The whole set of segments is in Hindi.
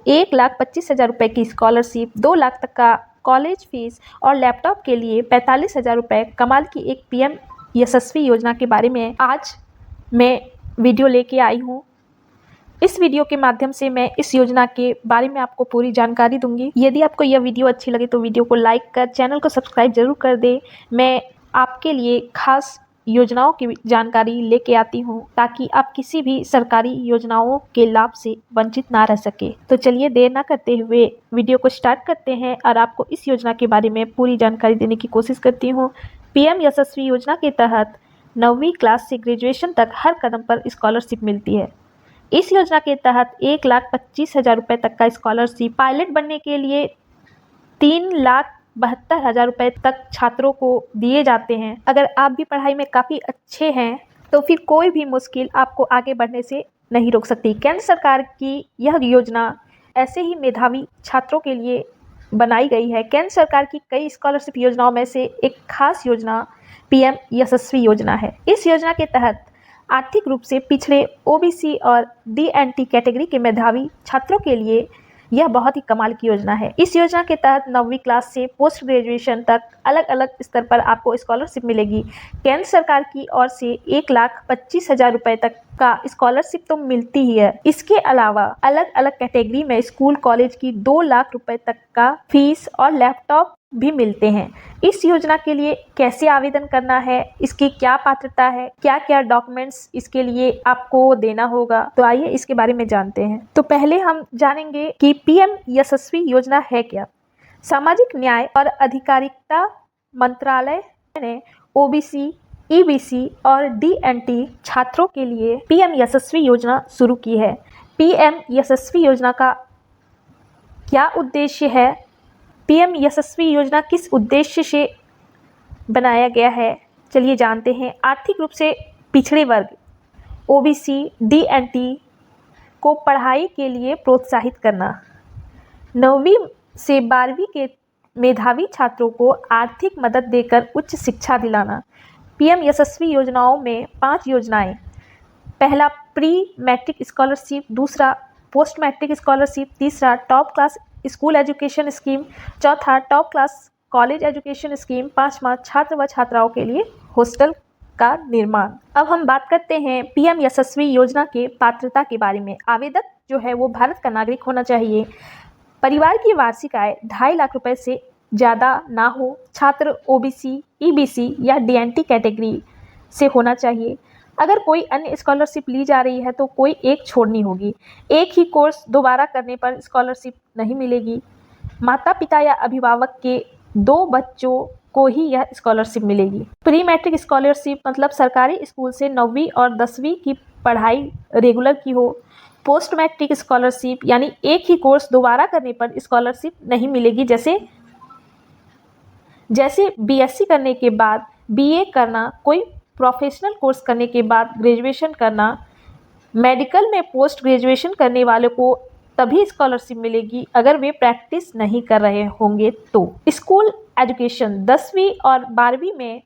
1,25,000 रुपये की स्कॉलरशिप, 2 लाख तक का कॉलेज फीस और लैपटॉप के लिए 45,000 रुपये। कमाल की एक पीएम यशस्वी योजना के बारे में आज मैं वीडियो लेके आई हूँ। इस वीडियो के माध्यम से मैं इस योजना के बारे में आपको पूरी जानकारी दूंगी। यदि आपको यह वीडियो अच्छी लगे तो वीडियो को लाइक कर चैनल को सब्सक्राइब जरूर कर दे। मैं आपके लिए खास योजनाओं की जानकारी लेके आती हूँ ताकि आप किसी भी सरकारी योजनाओं के लाभ से वंचित ना रह सके। तो चलिए देर ना करते हुए वीडियो को स्टार्ट करते हैं और आपको इस योजना के बारे में पूरी जानकारी देने की कोशिश करती हूँ। पीएम यशस्वी योजना के तहत 9वीं क्लास से ग्रेजुएशन तक हर कदम पर स्कॉलरशिप मिलती है। इस योजना के तहत 1,25,000 रुपये तक का स्कॉलरशिप, पायलट बनने के लिए 3,72,000 रुपये तक छात्रों को दिए जाते हैं। अगर आप भी पढ़ाई में काफ़ी अच्छे हैं तो फिर कोई भी मुश्किल आपको आगे बढ़ने से नहीं रोक सकती। केंद्र सरकार की यह योजना ऐसे ही मेधावी छात्रों के लिए बनाई गई है। केंद्र सरकार की कई स्कॉलरशिप योजनाओं में से एक खास योजना पीएम यशस्वी योजना है। इस योजना के तहत आर्थिक रूप से पिछड़े ओबीसी और डीएनटी कैटेगरी के मेधावी छात्रों के लिए यह बहुत ही कमाल की योजना है। इस योजना के तहत 9वीं क्लास से पोस्ट ग्रेजुएशन तक अलग अलग स्तर पर आपको स्कॉलरशिप मिलेगी। केंद्र सरकार की ओर से 1,25,000 रुपये तक का स्कॉलरशिप तो मिलती ही है। इसके अलावा अलग अलग कैटेगरी में स्कूल कॉलेज की 2 लाख रुपए तक का फीस और लैपटॉप भी मिलते हैं। इस योजना के लिए कैसे आवेदन करना है, इसकी क्या पात्रता है, क्या क्या डॉक्यूमेंट्स इसके लिए आपको देना होगा, तो आइए इसके बारे में जानते हैं। तो पहले हम जानेंगे कि पीएम यशस्वी योजना है क्या। सामाजिक न्याय और अधिकारिता मंत्रालय ने ओबीसी, ईबीसी और डीएनटी छात्रों के लिए पीएम यशस्वी योजना शुरू की है। पीएम यशस्वी योजना का क्या उद्देश्य है? पीएम यशस्वी योजना किस उद्देश्य से बनाया गया है, चलिए जानते हैं। आर्थिक रूप से पिछड़े वर्ग ओबीसी, डीएनटी को पढ़ाई के लिए प्रोत्साहित करना। 9वीं से 12वीं के मेधावी छात्रों को आर्थिक मदद देकर उच्च शिक्षा दिलाना। पीएम यशस्वी योजनाओं में 5 योजनाएं। पहला प्री मैट्रिक स्कॉलरशिप, दूसरा पोस्ट मैट्रिक स्कॉलरशिप, तीसरा top class school education scheme, चौथा top class college education scheme, पांचवा छात्र व छात्राओं के लिए हॉस्टल का निर्माण। अब हम बात करते हैं पीएम यशस्वी योजना के पात्रता के बारे में। आवेदक जो है वो भारत का नागरिक होना चाहिए। परिवार की वार्षिक आय 2.5 लाख रुपए से ज़्यादा ना हो। छात्र ओबीसी, ईबीसी या डीएनटी कैटेगरी से होना चाहिए। अगर कोई अन्य स्कॉलरशिप ली जा रही है तो कोई एक छोड़नी होगी। एक ही कोर्स दोबारा करने पर स्कॉलरशिप नहीं मिलेगी। माता पिता या अभिभावक के 2 बच्चों को ही यह स्कॉलरशिप मिलेगी। प्री मैट्रिक स्कॉलरशिप मतलब सरकारी स्कूल से 9वीं और 10वीं की पढ़ाई रेगुलर की हो। पोस्ट मैट्रिक स्कॉलरशिप यानी एक ही कोर्स दोबारा करने पर स्कॉलरशिप नहीं मिलेगी, जैसे बीएससी करने के बाद बीए करना, कोई प्रोफेशनल कोर्स करने के बाद ग्रेजुएशन करना। मेडिकल में पोस्ट ग्रेजुएशन करने वालों को तभी स्कॉलरशिप मिलेगी अगर वे प्रैक्टिस नहीं कर रहे होंगे तो। स्कूल एजुकेशन 10वीं और 12वीं में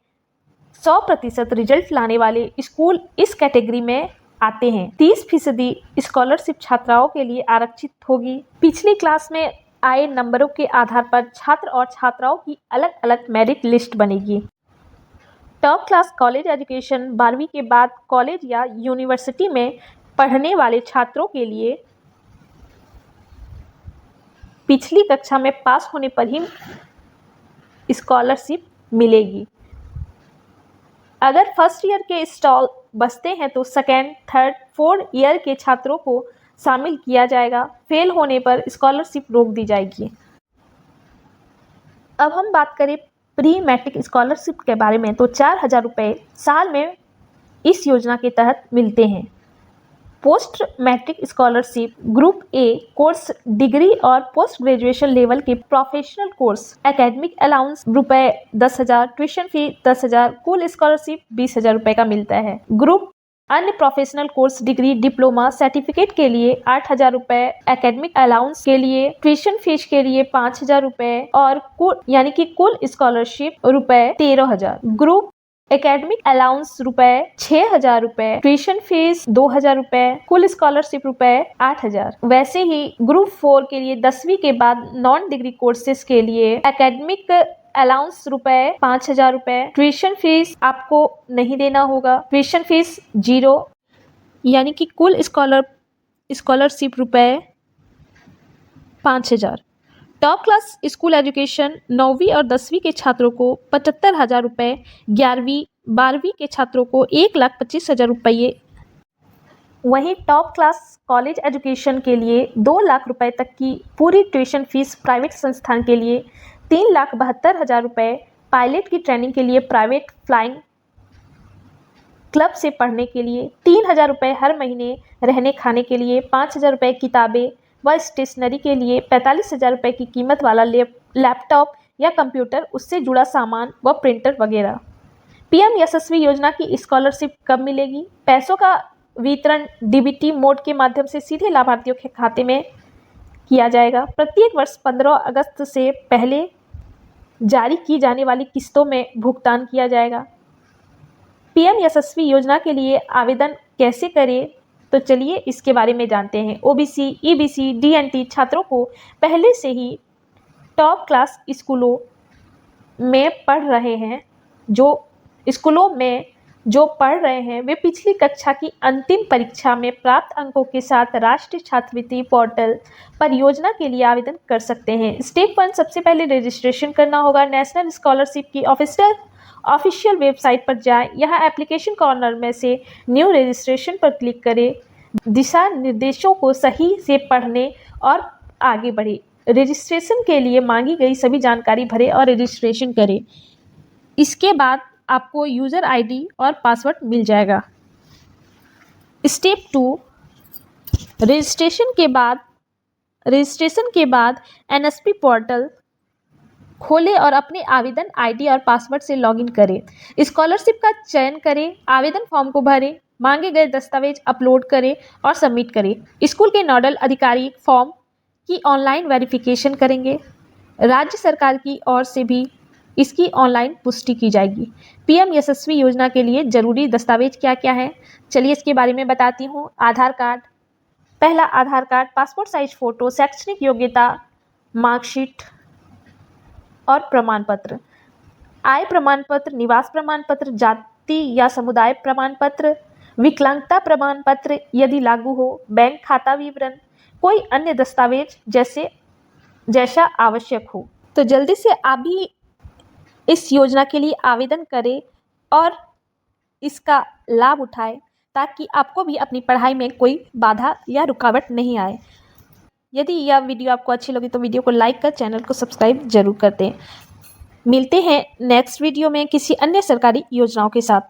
100% रिजल्ट लाने वाले स्कूल इस कैटेगरी में आते हैं। 30% स्कॉलरशिप छात्राओं के लिए आरक्षित होगी। पिछली क्लास में आए नंबरों के आधार पर छात्र और छात्राओं की अलग अलग मेरिट लिस्ट बनेगी। टॉप क्लास कॉलेज एजुकेशन 12वीं के बाद कॉलेज या यूनिवर्सिटी में पढ़ने वाले छात्रों के लिए पिछली कक्षा में पास होने पर ही स्कॉलरशिप मिलेगी। अगर फर्स्ट ईयर के स्टॉल बचते हैं तो सेकेंड, थर्ड, फोर्थ ईयर के छात्रों को शामिल किया जाएगा। फेल होने पर स्कॉलरशिप रोक दी जाएगी। अब हम बात करें प्री मैट्रिक स्कॉलरशिप के बारे में तो 4,000 रुपये साल में इस योजना के तहत मिलते हैं। Post matric scholarship group a course, degree और पोस्ट ग्रेजुएशन लेवल के प्रोफेशनल कोर्स, एकेडमिक अलाउंस रुपये 10,000, ट्यूशन फी 10,000, कुल स्कॉलरशिप 20,000 रुपये का मिलता है। ग्रुप अन्य professional course, degree, diploma, certificate के लिए 8,000 रुपये, एकेडमिक अलाउंस के लिए, ट्यूशन फीस के लिए 5,000 रुपये और यानी कि कुल स्कॉलरशिप रुपये 13,000। Group academic allowance ₹6,000, tuition fees ₹2,000, कुल स्कॉलरशिप ₹8,000। वैसे ही ग्रुप 4 के लिए 10वीं के बाद नॉन डिग्री कोर्सेज के लिए एकेडमिक अलाउंस ₹5,000, ट्यूशन फीस आपको नहीं देना होगा, ट्यूशन फीस 0, यानी कि कुल scholarship ₹5,000। Top class school education 9वीं और 10वीं के छात्रों को ₹75,000, 11वीं 12वीं के छात्रों को ₹1,25,000। वहीं टॉप क्लास कॉलेज एजुकेशन के लिए 2 लाख रुपए तक की पूरी ट्यूशन फीस प्राइवेट संस्थान के लिए, ₹3,72,000 पायलट की ट्रेनिंग के लिए प्राइवेट फ्लाइंग क्लब से पढ़ने के लिए, ₹3,000 हर महीने रहने खाने के लिए, ₹5,000 किताबें व स्टेशनरी के लिए, ₹45,000 की कीमत वाला लैपटॉप या कंप्यूटर, उससे जुड़ा सामान व प्रिंटर वगैरह। पीएम यशस्वी योजना की स्कॉलरशिप कब मिलेगी? पैसों का वितरण डीबीटी मोड के माध्यम से सीधे लाभार्थियों के खाते में किया जाएगा। प्रत्येक वर्ष 15 अगस्त से पहले जारी की जाने वाली किस्तों में भुगतान किया जाएगा। पीएम यशस्वी योजना के लिए आवेदन कैसे करें? तो चलिए इसके बारे में जानते हैं। ओबीसी, ईबीसी, डीएनटी छात्रों को पहले से ही टॉप क्लास स्कूलों में पढ़ रहे हैं जो पढ़ रहे हैं वे पिछली कक्षा की अंतिम परीक्षा में प्राप्त अंकों के साथ राष्ट्रीय छात्रवृत्ति पोर्टल पर योजना के लिए आवेदन कर सकते हैं। स्टेप 1, सबसे पहले रजिस्ट्रेशन करना होगा। नेशनल स्कॉलरशिप की ऑफिशियल वेबसाइट पर जाएं। यहाँ एप्लीकेशन कॉर्नर में से न्यू रजिस्ट्रेशन पर क्लिक करें। दिशा निर्देशों को सही से पढ़ने और आगे बढ़ें। रजिस्ट्रेशन के लिए मांगी गई सभी जानकारी भरें और रजिस्ट्रेशन करें। इसके बाद आपको यूज़र आईडी और पासवर्ड मिल जाएगा। स्टेप 2, रजिस्ट्रेशन के बाद एनएसपी पोर्टल खोलें और अपने आवेदन आईडी और पासवर्ड से लॉगिन करें। स्कॉलरशिप का चयन करें, आवेदन फॉर्म को भरें, मांगे गए दस्तावेज अपलोड करें और सबमिट करें। स्कूल के नोडल अधिकारी फॉर्म की ऑनलाइन वेरिफिकेशन करेंगे। राज्य सरकार की ओर से भी इसकी ऑनलाइन पुष्टि की जाएगी। पीएम यशस्वी योजना के लिए जरूरी दस्तावेज क्या क्या हैं? चलिए इसके बारे में बताती हूँ। आधार कार्ड, पहला आधार कार्ड, पासपोर्ट साइज फोटो, शैक्षणिक योग्यता मार्कशीट और प्रमाण पत्र, आय प्रमाण पत्र, निवास प्रमाण पत्र, जाति या समुदाय प्रमाण पत्र, विकलांगता प्रमाण पत्र यदि लागू हो, बैंक खाता विवरण, कोई अन्य दस्तावेज जैसा आवश्यक हो। तो जल्दी से आप भी इस योजना के लिए आवेदन करें और इसका लाभ उठाएं ताकि आपको भी अपनी पढ़ाई में कोई बाधा या रुकावट नहीं आए। यदि यह वीडियो आपको अच्छी लगी तो वीडियो को लाइक कर चैनल को सब्सक्राइब जरूर कर दें। मिलते हैं नेक्स्ट वीडियो में किसी अन्य सरकारी योजनाओं के साथ।